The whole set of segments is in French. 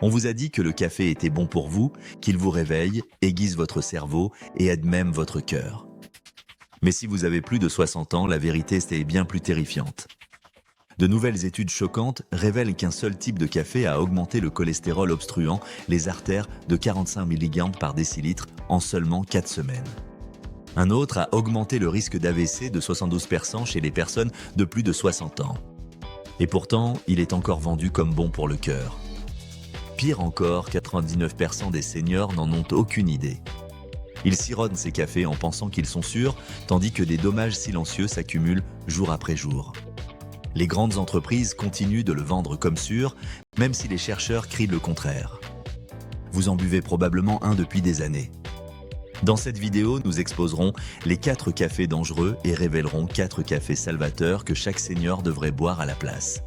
On vous a dit que le café était bon pour vous, qu'il vous réveille, aiguise votre cerveau et aide même votre cœur. Mais si vous avez plus de 60 ans, la vérité est bien plus terrifiante. De nouvelles études choquantes révèlent qu'un seul type de café a augmenté le cholestérol obstruant les artères de 45 mg par décilitre en seulement 4 semaines. Un autre a augmenté le risque d'AVC de 72% chez les personnes de plus de 60 ans. Et pourtant, il est encore vendu comme bon pour le cœur. Pire encore, 99% des seniors n'en ont aucune idée. Ils sironnent ces cafés en pensant qu'ils sont sûrs, tandis que des dommages silencieux s'accumulent jour après jour. Les grandes entreprises continuent de le vendre comme sûr, même si les chercheurs crient le contraire. Vous en buvez probablement un depuis des années. Dans cette vidéo, nous exposerons les 4 cafés dangereux et révélerons 4 cafés salvateurs que chaque senior devrait boire à la place.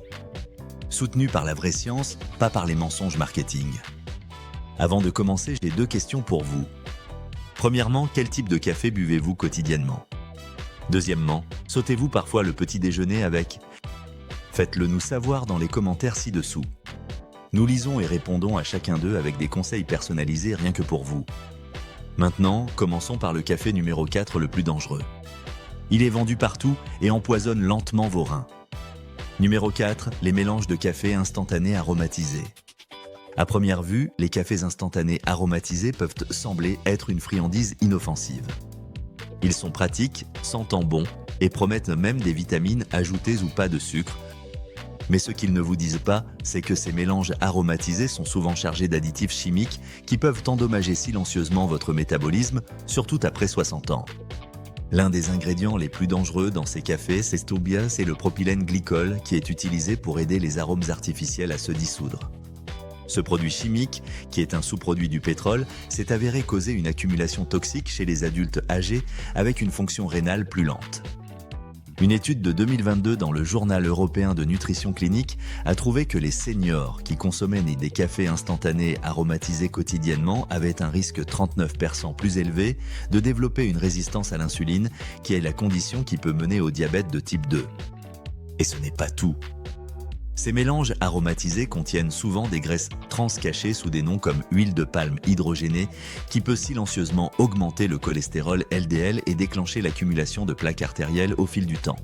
Soutenu par la vraie science, pas par les mensonges marketing. Avant de commencer, j'ai 2 questions pour vous. Premièrement, quel type de café buvez-vous quotidiennement? Deuxièmement, sautez-vous parfois le petit déjeuner avec? Faites-le nous savoir dans les commentaires ci-dessous. Nous lisons et répondons à chacun d'eux avec des conseils personnalisés rien que pour vous. Maintenant, commençons par le café numéro 4 le plus dangereux. Il est vendu partout et empoisonne lentement vos reins. Numéro 4, les mélanges de café instantanés aromatisés. À première vue, les cafés instantanés aromatisés peuvent sembler être une friandise inoffensive. Ils sont pratiques, sentent bon et promettent même des vitamines ajoutées ou pas de sucre. Mais ce qu'ils ne vous disent pas, c'est que ces mélanges aromatisés sont souvent chargés d'additifs chimiques qui peuvent endommager silencieusement votre métabolisme, surtout après 60 ans. L'un des ingrédients les plus dangereux dans ces cafés, c'est le propylène glycol qui est utilisé pour aider les arômes artificiels à se dissoudre. Ce produit chimique, qui est un sous-produit du pétrole, s'est avéré causer une accumulation toxique chez les adultes âgés avec une fonction rénale plus lente. Une étude de 2022 dans le Journal européen de nutrition clinique a trouvé que les seniors qui consommaient des cafés instantanés aromatisés quotidiennement avaient un risque 39% plus élevé de développer une résistance à l'insuline, qui est la condition qui peut mener au diabète de type 2. Et ce n'est pas tout. Ces mélanges aromatisés contiennent souvent des graisses trans cachées sous des noms comme huile de palme hydrogénée qui peut silencieusement augmenter le cholestérol LDL et déclencher l'accumulation de plaques artérielles au fil du temps.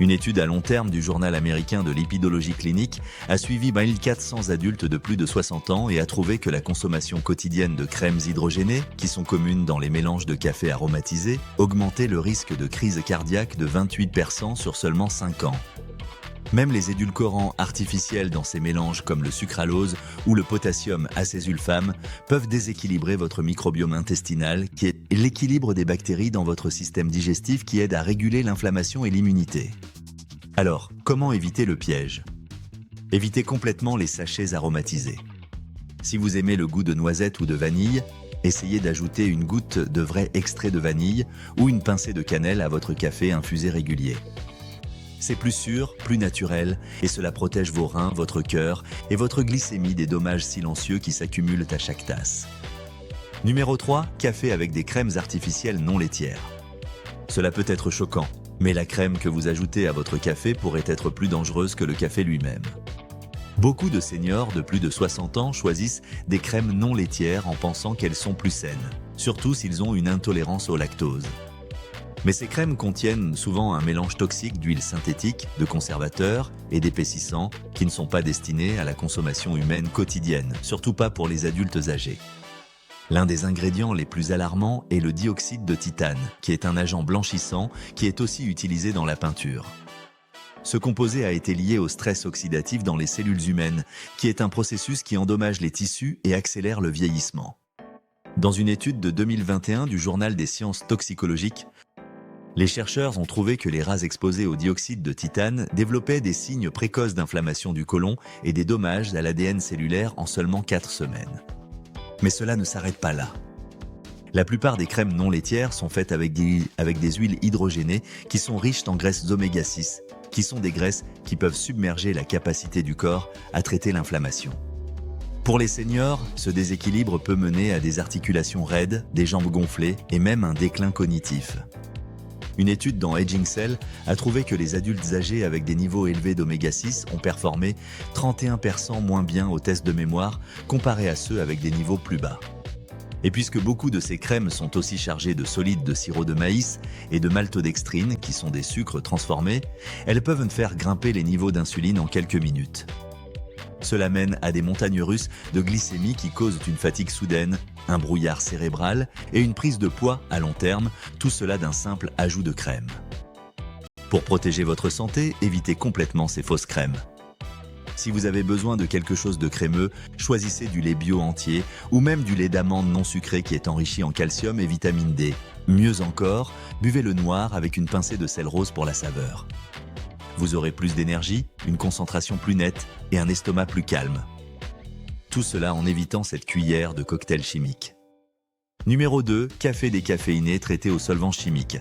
Une étude à long terme du journal américain de lipidologie clinique a suivi 1400 adultes de plus de 60 ans et a trouvé que la consommation quotidienne de crèmes hydrogénées, qui sont communes dans les mélanges de café aromatisés, augmentait le risque de crise cardiaque de 28% sur seulement 5 ans. Même les édulcorants artificiels dans ces mélanges comme le sucralose ou le potassium acésulfame peuvent déséquilibrer votre microbiome intestinal, qui est l'équilibre des bactéries dans votre système digestif qui aide à réguler l'inflammation et l'immunité. Alors, comment éviter le piège? Évitez complètement les sachets aromatisés. Si vous aimez le goût de noisette ou de vanille, essayez d'ajouter une goutte de vrai extrait de vanille ou une pincée de cannelle à votre café infusé régulier. C'est plus sûr, plus naturel, et cela protège vos reins, votre cœur et votre glycémie des dommages silencieux qui s'accumulent à chaque tasse. Numéro 3, café avec des crèmes artificielles non laitières. Cela peut être choquant, mais la crème que vous ajoutez à votre café pourrait être plus dangereuse que le café lui-même. Beaucoup de seniors de plus de 60 ans choisissent des crèmes non laitières en pensant qu'elles sont plus saines, surtout s'ils ont une intolérance au lactose. Mais ces crèmes contiennent souvent un mélange toxique d'huiles synthétiques, de conservateurs et d'épaississants qui ne sont pas destinés à la consommation humaine quotidienne, surtout pas pour les adultes âgés. L'un des ingrédients les plus alarmants est le dioxyde de titane, qui est un agent blanchissant qui est aussi utilisé dans la peinture. Ce composé a été lié au stress oxydatif dans les cellules humaines, qui est un processus qui endommage les tissus et accélère le vieillissement. Dans une étude de 2021 du Journal des sciences toxicologiques, les chercheurs ont trouvé que les rats exposés au dioxyde de titane développaient des signes précoces d'inflammation du côlon et des dommages à l'ADN cellulaire en seulement 4 semaines. Mais cela ne s'arrête pas là. La plupart des crèmes non laitières sont faites avec des huiles hydrogénées qui sont riches en graisses oméga 6, qui sont des graisses qui peuvent submerger la capacité du corps à traiter l'inflammation. Pour les seniors, ce déséquilibre peut mener à des articulations raides, des jambes gonflées et même un déclin cognitif. Une étude dans Aging Cell a trouvé que les adultes âgés avec des niveaux élevés d'oméga 6 ont performé 31% moins bien aux tests de mémoire comparé à ceux avec des niveaux plus bas. Et puisque beaucoup de ces crèmes sont aussi chargées de solides de sirop de maïs et de maltodextrine, qui sont des sucres transformés, elles peuvent faire grimper les niveaux d'insuline en quelques minutes. Cela mène à des montagnes russes de glycémie qui causent une fatigue soudaine, un brouillard cérébral et une prise de poids à long terme, tout cela d'un simple ajout de crème. Pour protéger votre santé, évitez complètement ces fausses crèmes. Si vous avez besoin de quelque chose de crémeux, choisissez du lait bio entier ou même du lait d'amande non sucré qui est enrichi en calcium et vitamine D. Mieux encore, buvez le noir avec une pincée de sel rose pour la saveur. Vous aurez plus d'énergie, une concentration plus nette et un estomac plus calme. Tout cela en évitant cette cuillère de cocktail chimique. Numéro 2, café décaféiné traité au solvant chimique.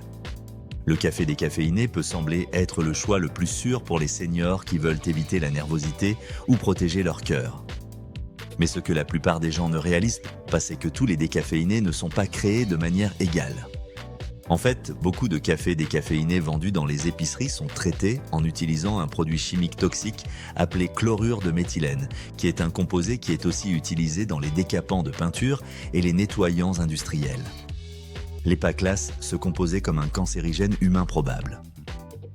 Le café décaféiné peut sembler être le choix le plus sûr pour les seniors qui veulent éviter la nervosité ou protéger leur cœur. Mais ce que la plupart des gens ne réalisent pas, c'est que tous les décaféinés ne sont pas créés de manière égale. En fait, beaucoup de cafés décaféinés vendus dans les épiceries sont traités en utilisant un produit chimique toxique appelé chlorure de méthylène, qui est un composé qui est aussi utilisé dans les décapants de peinture et les nettoyants industriels. L'EPA classe ce composé comme un cancérigène humain probable.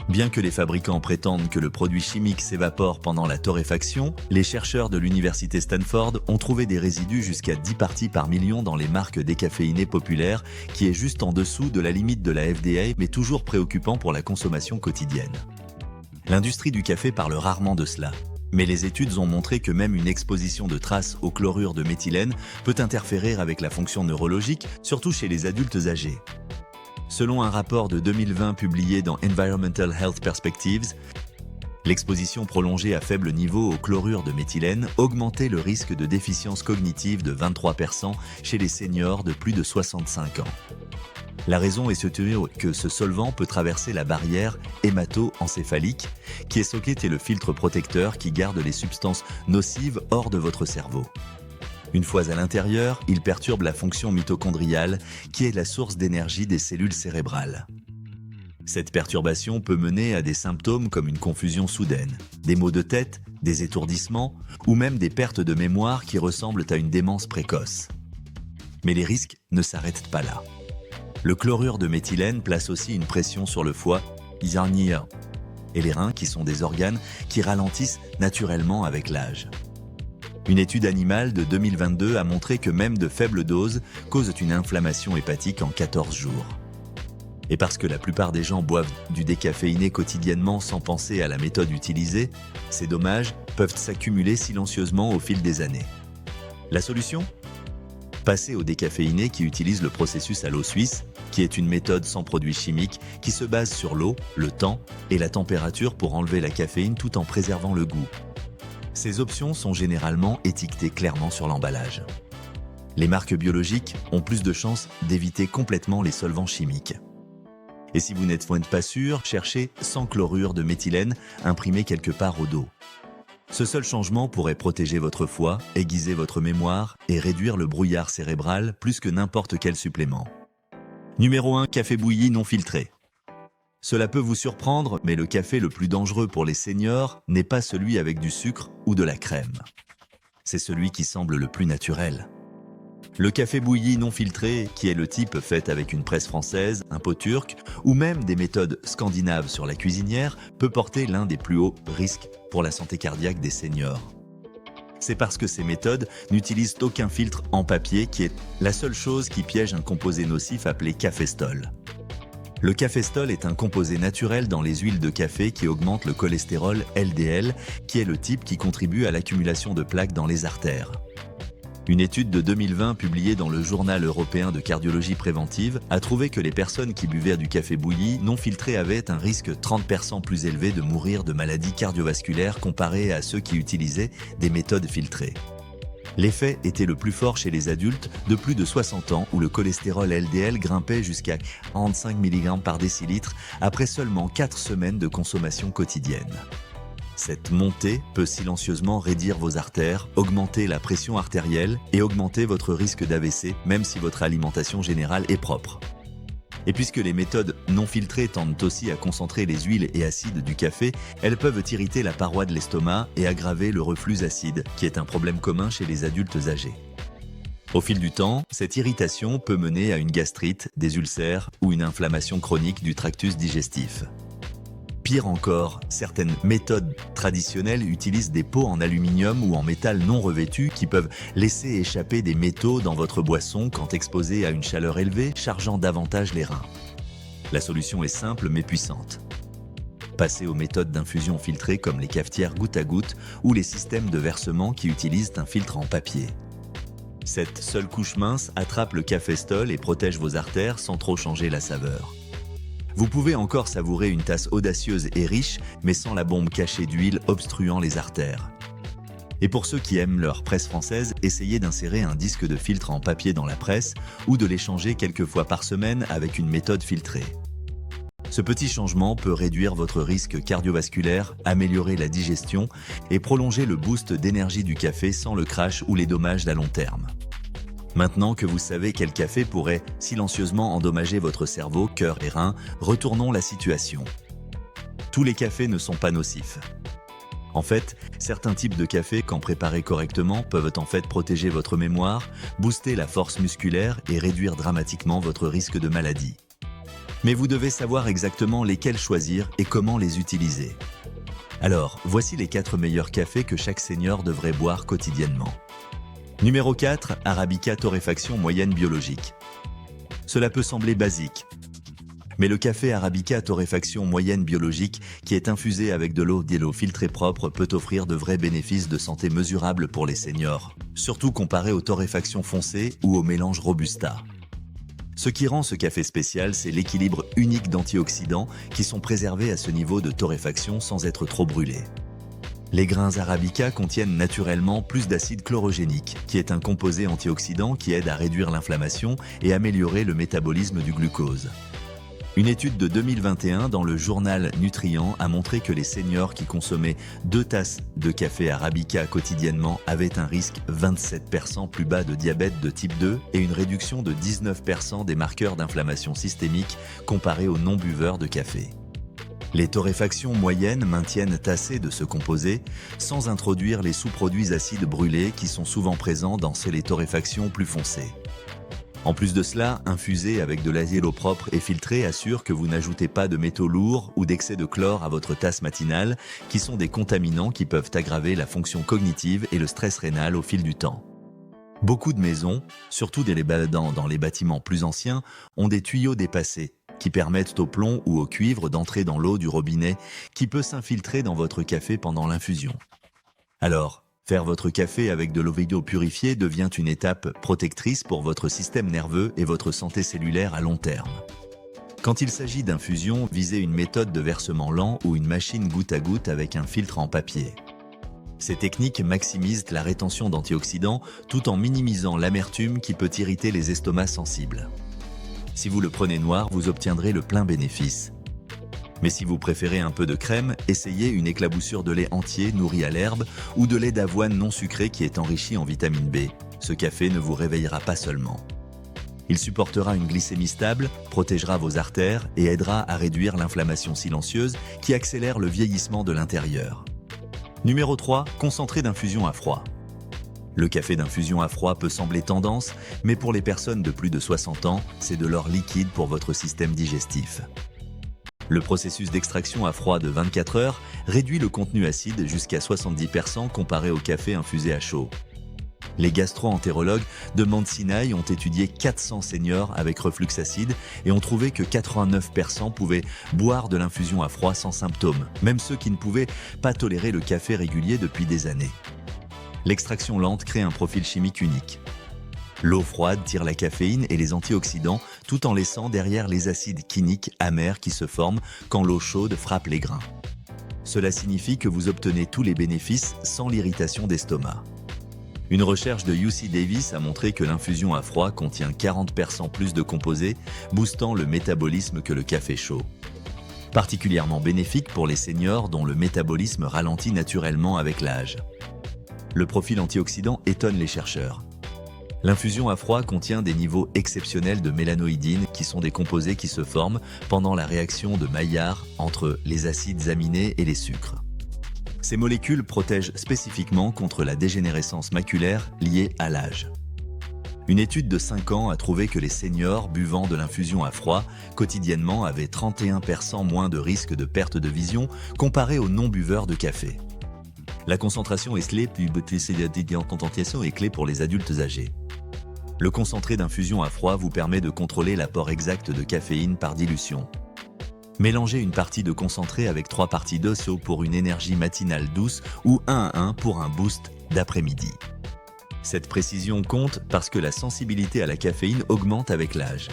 Bien que les fabricants prétendent que le produit chimique s'évapore pendant la torréfaction, les chercheurs de l'université Stanford ont trouvé des résidus jusqu'à 10 parties par million dans les marques décaféinées populaires, qui est juste en dessous de la limite de la FDA, mais toujours préoccupant pour la consommation quotidienne. L'industrie du café parle rarement de cela, mais les études ont montré que même une exposition de traces au chlorure de méthylène peut interférer avec la fonction neurologique, surtout chez les adultes âgés. Selon un rapport de 2020 publié dans Environmental Health Perspectives, l'exposition prolongée à faible niveau au chlorure de méthylène augmentait le risque de déficience cognitive de 23% chez les seniors de plus de 65 ans. La raison est surtout que ce solvant peut traverser la barrière hémato-encéphalique, qui est ce qu'était le filtre protecteur qui garde les substances nocives hors de votre cerveau. Une fois à l'intérieur, il perturbe la fonction mitochondriale, qui est la source d'énergie des cellules cérébrales. Cette perturbation peut mener à des symptômes comme une confusion soudaine, des maux de tête, des étourdissements ou même des pertes de mémoire qui ressemblent à une démence précoce. Mais les risques ne s'arrêtent pas là. Le chlorure de méthylène place aussi une pression sur le foie, et les reins qui sont des organes qui ralentissent naturellement avec l'âge. Une étude animale de 2022 a montré que même de faibles doses causent une inflammation hépatique en 14 jours. Et parce que la plupart des gens boivent du décaféiné quotidiennement sans penser à la méthode utilisée, ces dommages peuvent s'accumuler silencieusement au fil des années. La solution ? Passer au décaféiné qui utilise le processus à l'eau suisse, qui est une méthode sans produits chimiques qui se base sur l'eau, le temps et la température pour enlever la caféine tout en préservant le goût. Ces options sont généralement étiquetées clairement sur l'emballage. Les marques biologiques ont plus de chances d'éviter complètement les solvants chimiques. Et si vous n'êtes pas sûr, cherchez sans chlorure de méthylène imprimé quelque part au dos. Ce seul changement pourrait protéger votre foie, aiguiser votre mémoire et réduire le brouillard cérébral plus que n'importe quel supplément. Numéro 1, café bouilli non filtré. Cela peut vous surprendre, mais le café le plus dangereux pour les seniors n'est pas celui avec du sucre ou de la crème. C'est celui qui semble le plus naturel. Le café bouilli non filtré, qui est le type fait avec une presse française, un pot turc ou même des méthodes scandinaves sur la cuisinière, peut porter l'un des plus hauts risques pour la santé cardiaque des seniors. C'est parce que ces méthodes n'utilisent aucun filtre en papier, qui est la seule chose qui piège un composé nocif appelé caféstol. Le caféstol est un composé naturel dans les huiles de café qui augmente le cholestérol LDL, qui est le type qui contribue à l'accumulation de plaques dans les artères. Une étude de 2020 publiée dans le Journal européen de cardiologie préventive a trouvé que les personnes qui buvaient du café bouilli non filtré avaient un risque 30% plus élevé de mourir de maladies cardiovasculaires comparé à ceux qui utilisaient des méthodes filtrées. L'effet était le plus fort chez les adultes de plus de 60 ans où le cholestérol LDL grimpait jusqu'à 45 mg par décilitre après seulement 4 semaines de consommation quotidienne. Cette montée peut silencieusement raidir vos artères, augmenter la pression artérielle et augmenter votre risque d'AVC même si votre alimentation générale est propre. Et puisque les méthodes non filtrées tendent aussi à concentrer les huiles et acides du café, elles peuvent irriter la paroi de l'estomac et aggraver le reflux acide, qui est un problème commun chez les adultes âgés. Au fil du temps, cette irritation peut mener à une gastrite, des ulcères ou une inflammation chronique du tractus digestif. Pire encore, certaines méthodes traditionnelles utilisent des pots en aluminium ou en métal non revêtu qui peuvent laisser échapper des métaux dans votre boisson quand exposée à une chaleur élevée, chargeant davantage les reins. La solution est simple mais puissante. Passez aux méthodes d'infusion filtrée comme les cafetières goutte à goutte ou les systèmes de versement qui utilisent un filtre en papier. Cette seule couche mince attrape le caféstol et protège vos artères sans trop changer la saveur. Vous pouvez encore savourer une tasse audacieuse et riche, mais sans la bombe cachée d'huile obstruant les artères. Et pour ceux qui aiment leur presse française, essayez d'insérer un disque de filtre en papier dans la presse ou de les changer quelques fois par semaine avec une méthode filtrée. Ce petit changement peut réduire votre risque cardiovasculaire, améliorer la digestion et prolonger le boost d'énergie du café sans le crash ou les dommages à long terme. Maintenant que vous savez quel café pourrait silencieusement endommager votre cerveau, cœur et reins, retournons la situation. Tous les cafés ne sont pas nocifs. En fait, certains types de café, quand préparés correctement, peuvent en fait protéger votre mémoire, booster la force musculaire et réduire dramatiquement votre risque de maladie. Mais vous devez savoir exactement lesquels choisir et comment les utiliser. Alors, voici les 4 meilleurs cafés que chaque senior devrait boire quotidiennement. Numéro 4, Arabica torréfaction moyenne biologique. Cela peut sembler basique, mais le café Arabica torréfaction moyenne biologique, qui est infusé avec de l'eau filtrée propre, peut offrir de vrais bénéfices de santé mesurables pour les seniors, surtout comparé aux torréfactions foncées ou au mélange Robusta. Ce qui rend ce café spécial, c'est l'équilibre unique d'antioxydants qui sont préservés à ce niveau de torréfaction sans être trop brûlés. Les grains Arabica contiennent naturellement plus d'acide chlorogénique, qui est un composé antioxydant qui aide à réduire l'inflammation et améliorer le métabolisme du glucose. Une étude de 2021 dans le journal Nutrient a montré que les seniors qui consommaient 2 tasses de café Arabica quotidiennement avaient un risque 27% plus bas de diabète de type 2 et une réduction de 19% des marqueurs d'inflammation systémique comparé aux non-buveurs de café. Les torréfactions moyennes maintiennent assez de ce composé sans introduire les sous-produits acides brûlés qui sont souvent présents dans les torréfactions plus foncées. En plus de cela, infuser avec de l'azier propre et filtré assure que vous n'ajoutez pas de métaux lourds ou d'excès de chlore à votre tasse matinale, qui sont des contaminants qui peuvent aggraver la fonction cognitive et le stress rénal au fil du temps. Beaucoup de maisons, surtout les baladant dans les bâtiments plus anciens, ont des tuyaux dépassés, qui permettent au plomb ou au cuivre d'entrer dans l'eau du robinet qui peut s'infiltrer dans votre café pendant l'infusion. Alors, faire votre café avec de l'eau purifiée devient une étape protectrice pour votre système nerveux et votre santé cellulaire à long terme. Quand il s'agit d'infusion, visez une méthode de versement lent ou une machine goutte à goutte avec un filtre en papier. Ces techniques maximisent la rétention d'antioxydants tout en minimisant l'amertume qui peut irriter les estomacs sensibles. Si vous le prenez noir, vous obtiendrez le plein bénéfice. Mais si vous préférez un peu de crème, essayez une éclaboussure de lait entier nourri à l'herbe ou de lait d'avoine non sucré qui est enrichi en vitamine B. Ce café ne vous réveillera pas seulement. Il supportera une glycémie stable, protégera vos artères et aidera à réduire l'inflammation silencieuse qui accélère le vieillissement de l'intérieur. Numéro 3, concentré d'infusion à froid. Le café d'infusion à froid peut sembler tendance, mais pour les personnes de plus de 60 ans, c'est de l'or liquide pour votre système digestif. Le processus d'extraction à froid de 24 heures réduit le contenu acide jusqu'à 70% comparé au café infusé à chaud. Les gastro-entérologues de Mount Sinai ont étudié 400 seniors avec reflux acide et ont trouvé que 89% pouvaient boire de l'infusion à froid sans symptômes, même ceux qui ne pouvaient pas tolérer le café régulier depuis des années. L'extraction lente crée un profil chimique unique. L'eau froide tire la caféine et les antioxydants tout en laissant derrière les acides quiniques amers qui se forment quand l'eau chaude frappe les grains. Cela signifie que vous obtenez tous les bénéfices sans l'irritation d'estomac. Une recherche de UC Davis a montré que l'infusion à froid contient 40% plus de composés, boostant le métabolisme que le café chaud. Particulièrement bénéfique pour les seniors dont le métabolisme ralentit naturellement avec l'âge. Le profil antioxydant étonne les chercheurs. L'infusion à froid contient des niveaux exceptionnels de mélanoïdine qui sont des composés qui se forment pendant la réaction de Maillard entre les acides aminés et les sucres. Ces molécules protègent spécifiquement contre la dégénérescence maculaire liée à l'âge. Une étude de 5 ans a trouvé que les seniors buvant de l'infusion à froid quotidiennement avaient 31% moins de risque de perte de vision comparé aux non-buveurs de café. La concentration est clé pour les adultes âgés. Le concentré d'infusion à froid vous permet de contrôler l'apport exact de caféine par dilution. Mélangez une partie de concentré avec 3 parties d'eau pour une énergie matinale douce ou 1 à 1 pour un boost d'après-midi. Cette précision compte parce que la sensibilité à la caféine augmente avec l'âge.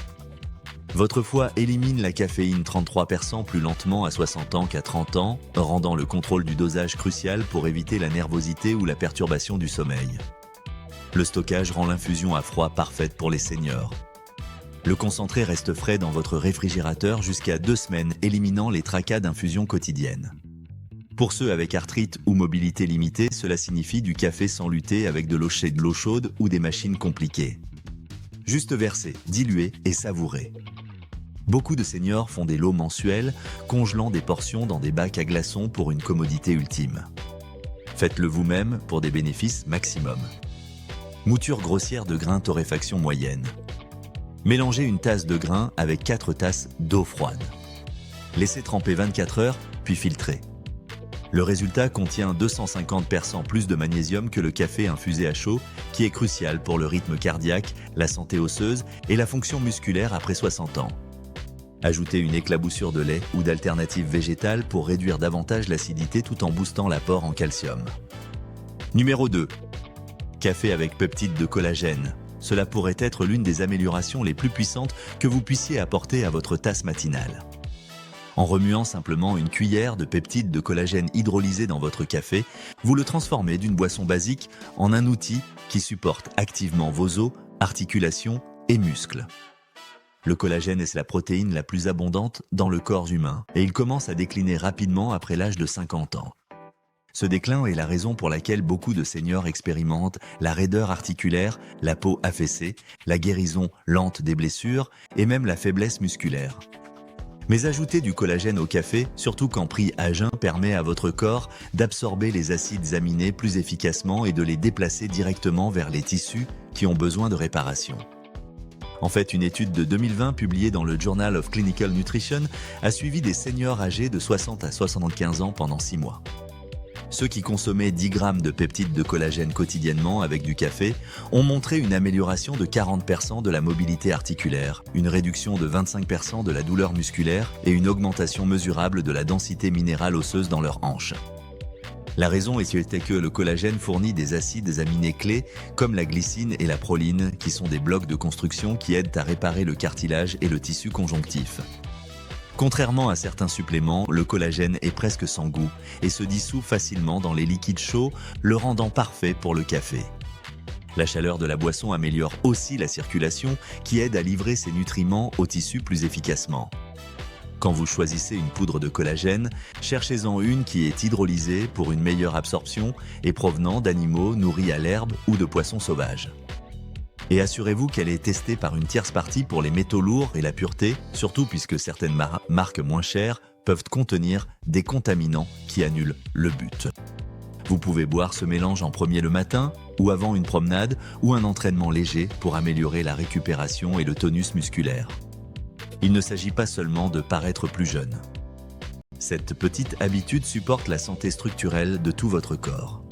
Votre foie élimine la caféine 33% plus lentement à 60 ans qu'à 30 ans, rendant le contrôle du dosage crucial pour éviter la nervosité ou la perturbation du sommeil. Le stockage rend l'infusion à froid parfaite pour les seniors. Le concentré reste frais dans votre réfrigérateur jusqu'à 2 semaines, éliminant les tracas d'infusion quotidienne. Pour ceux avec arthrite ou mobilité limitée, cela signifie du café sans lutter avec de l'eau chaude ou des machines compliquées. Juste verser, diluer et savourer. Beaucoup de seniors font des lots mensuels, congelant des portions dans des bacs à glaçons pour une commodité ultime. Faites-le vous-même pour des bénéfices maximum. Mouture grossière de grains torréfaction moyenne. Mélangez une tasse de grains avec 4 tasses d'eau froide. Laissez tremper 24 heures, puis filtrez. Le résultat contient 250% plus de magnésium que le café infusé à chaud, qui est crucial pour le rythme cardiaque, la santé osseuse et la fonction musculaire après 60 ans. Ajoutez une éclaboussure de lait ou d'alternatives végétales pour réduire davantage l'acidité tout en boostant l'apport en calcium. Numéro 2. Café avec peptides de collagène. Cela pourrait être l'une des améliorations les plus puissantes que vous puissiez apporter à votre tasse matinale. En remuant simplement une cuillère de peptides de collagène hydrolysé dans votre café, vous le transformez d'une boisson basique en un outil qui supporte activement vos os, articulations et muscles. Le collagène est la protéine la plus abondante dans le corps humain et il commence à décliner rapidement après l'âge de 50 ans. Ce déclin est la raison pour laquelle beaucoup de seniors expérimentent la raideur articulaire, la peau affaissée, la guérison lente des blessures et même la faiblesse musculaire. Mais ajouter du collagène au café, surtout quand pris à jeun, permet à votre corps d'absorber les acides aminés plus efficacement et de les déplacer directement vers les tissus qui ont besoin de réparation. En fait, une étude de 2020 publiée dans le Journal of Clinical Nutrition a suivi des seniors âgés de 60 à 75 ans pendant 6 mois. Ceux qui consommaient 10 grammes de peptides de collagène quotidiennement avec du café ont montré une amélioration de 40% de la mobilité articulaire, une réduction de 25% de la douleur musculaire et une augmentation mesurable de la densité minérale osseuse dans leurs hanches. La raison était que le collagène fournit des acides aminés clés comme la glycine et la proline qui sont des blocs de construction qui aident à réparer le cartilage et le tissu conjonctif. Contrairement à certains suppléments, le collagène est presque sans goût et se dissout facilement dans les liquides chauds, le rendant parfait pour le café. La chaleur de la boisson améliore aussi la circulation qui aide à livrer ces nutriments aux tissus plus efficacement. Quand vous choisissez une poudre de collagène, cherchez-en une qui est hydrolysée pour une meilleure absorption et provenant d'animaux nourris à l'herbe ou de poissons sauvages. Et assurez-vous qu'elle est testée par une tierce partie pour les métaux lourds et la pureté, surtout puisque certaines marques moins chères peuvent contenir des contaminants qui annulent le but. Vous pouvez boire ce mélange en premier le matin, ou avant une promenade, ou un entraînement léger pour améliorer la récupération et le tonus musculaire. Il ne s'agit pas seulement de paraître plus jeune. Cette petite habitude supporte la santé structurelle de tout votre corps.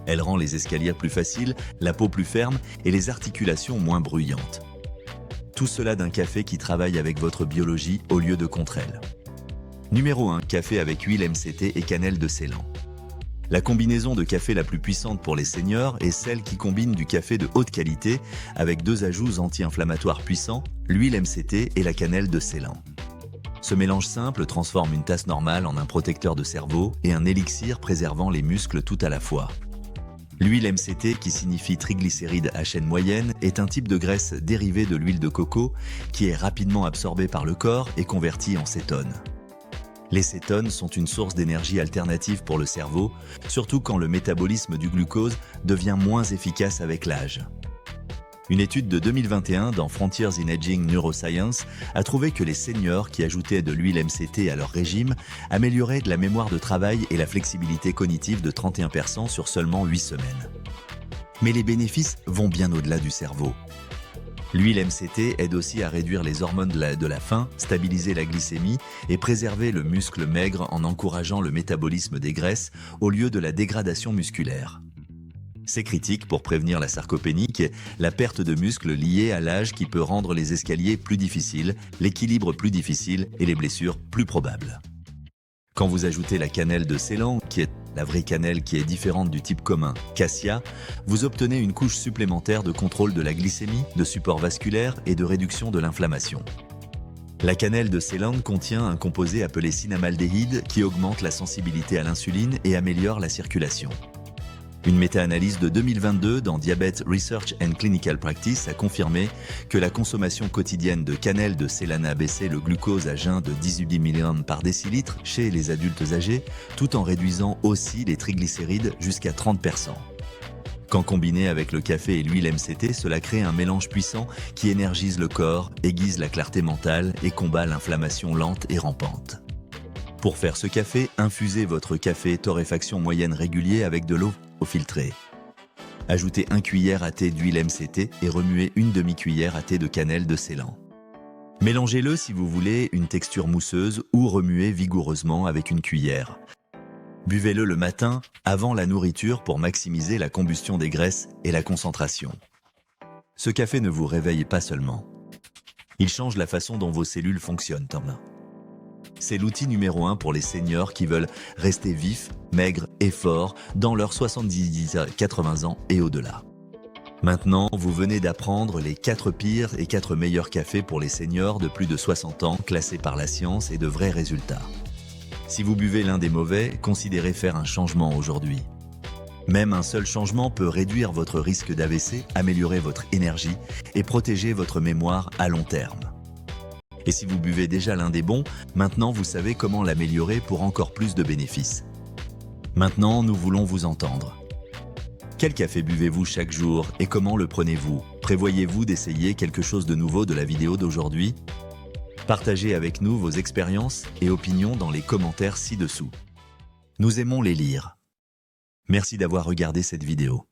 Elle rend les escaliers plus faciles, la peau plus ferme et les articulations moins bruyantes. Tout cela d'un café qui travaille avec votre biologie au lieu de contre elle. Numéro 1. Café avec huile MCT et cannelle de Ceylan. La combinaison de café la plus puissante pour les seniors est celle qui combine du café de haute qualité avec 2 ajouts anti-inflammatoires puissants, l'huile MCT et la cannelle de Ceylan. Ce mélange simple transforme une tasse normale en un protecteur de cerveau et un élixir préservant les muscles tout à la fois. L'huile MCT, qui signifie triglycérides à chaîne moyenne, est un type de graisse dérivée de l'huile de coco qui est rapidement absorbée par le corps et convertie en cétones. Les cétones sont une source d'énergie alternative pour le cerveau, surtout quand le métabolisme du glucose devient moins efficace avec l'âge. Une étude de 2021 dans Frontiers in Aging Neuroscience a trouvé que les seniors qui ajoutaient de l'huile MCT à leur régime amélioraient la mémoire de travail et la flexibilité cognitive de 31% sur seulement 8 semaines. Mais les bénéfices vont bien au-delà du cerveau. L'huile MCT aide aussi à réduire les hormones de la faim, stabiliser la glycémie et préserver le muscle maigre en encourageant le métabolisme des graisses au lieu de la dégradation musculaire. C'est critique pour prévenir la sarcopénie, la perte de muscle liée à l'âge qui peut rendre les escaliers plus difficiles, l'équilibre plus difficile et les blessures plus probables. Quand vous ajoutez la cannelle de Ceylan, qui est la vraie cannelle qui est différente du type commun, Cassia, vous obtenez une couche supplémentaire de contrôle de la glycémie, de support vasculaire et de réduction de l'inflammation. La cannelle de Ceylan contient un composé appelé cinnamaldéhyde qui augmente la sensibilité à l'insuline et améliore la circulation. Une méta-analyse de 2022 dans Diabetes Research and Clinical Practice a confirmé que la consommation quotidienne de cannelle de Ceylan a baissé le glucose à jeun de 18 mg par décilitre chez les adultes âgés, tout en réduisant aussi les triglycérides jusqu'à 30%. Quand combiné avec le café et l'huile MCT, cela crée un mélange puissant qui énergise le corps, aiguise la clarté mentale et combat l'inflammation lente et rampante. Pour faire ce café, infusez votre café torréfaction moyenne régulier avec de l'eau filtrée. Ajoutez 1 cuillère à thé d'huile MCT et remuez une demi-cuillère à thé de cannelle de Ceylan. Mélangez-le si vous voulez une texture mousseuse ou remuez vigoureusement avec une cuillère. Buvez-le le matin, avant la nourriture pour maximiser la combustion des graisses et la concentration. Ce café ne vous réveille pas seulement. Il change la façon dont vos cellules fonctionnent. C'est l'outil numéro 1 pour les seniors qui veulent rester vifs, maigres et forts dans leurs 70 à 80 ans et au-delà. Maintenant, vous venez d'apprendre les 4 pires et 4 meilleurs cafés pour les seniors de plus de 60 ans classés par la science et de vrais résultats. Si vous buvez l'un des mauvais, considérez faire un changement aujourd'hui. Même un seul changement peut réduire votre risque d'AVC, améliorer votre énergie et protéger votre mémoire à long terme. Et si vous buvez déjà l'un des bons, maintenant vous savez comment l'améliorer pour encore plus de bénéfices. Maintenant, nous voulons vous entendre. Quel café buvez-vous chaque jour et comment le prenez-vous? Prévoyez-vous d'essayer quelque chose de nouveau de la vidéo d'aujourd'hui? Partagez avec nous vos expériences et opinions dans les commentaires ci-dessous. Nous aimons les lire. Merci d'avoir regardé cette vidéo.